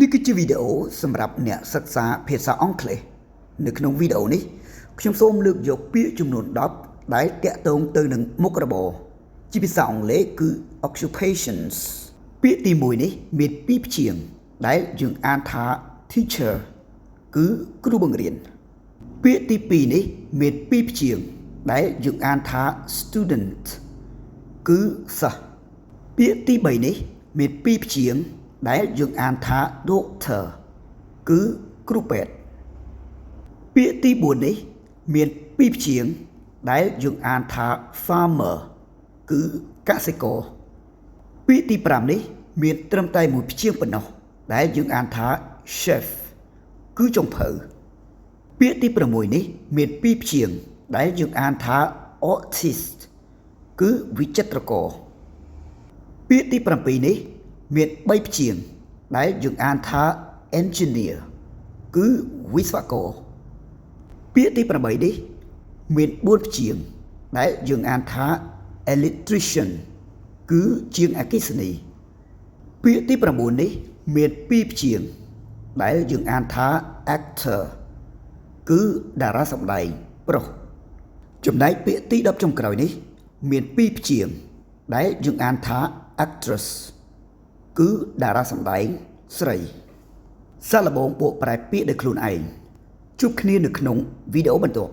នេះគឺជាវីដេអូសម្រាប់អ្នកសិក្សាភាសាអង់គ្លេសនៅក្នុងវីដេអូនេះខ្ញុំសូមលើកយកពាក្យចំនួន10ដែលតាក់ទងទៅនឹងមុខរបរជាភាសាអង់គ្លេសគឺ occupations ពាក្យទី1នេះមានពីរព្យាង្គដែលយើងអានថា teacher គឺគ្រូបង្រៀនពាក្យទី2នេះមានពីរព្យាង្គដែលយើងអានថា student គឺសិស្សពាក្យទី3នេះមានពីរព្យាង្គដែលយើងអានថា doctor គឺគ្រូពេទ្យពាក្យទី4នេះមានពីរព្យាង្គដែលយើងអានថា farmer គឺកសិករពាក្យទី5នេះមានត្រឹមតែមួយព្យាង្គប៉ុណ្ណោះដែលយើងអានថា chef គឺចុងភៅពាក្យទី6នេះមានពីរព្យាង្គដែលយើងអានថា artist គឺវិចិត្រករពាក្យទី7នេះមាន3ព្យាង្គដែលយើងអានថា engineer គឺវិស្វករពាក្យទី8នេះមាន4ព្យាង្គដែលយើងអានថា electrician គឺជាងអគ្គិសនីពាក្យទី9នេះមាន2ព្យាង្គដែលយើងអានថា actor គឺតារាសម្ដែងប្រុសចំណែកពាក្យទី10ចុងក្រោយនេះមាន2ព្យាង្គដែលយើងអានថា actress គឺតារាសម្ដែងស្រីសាកល្បងបកប្រែពាក្យដោយខ្លួនឯងជួបគ្នានៅក្នុងវីដេអូបន្ទាប់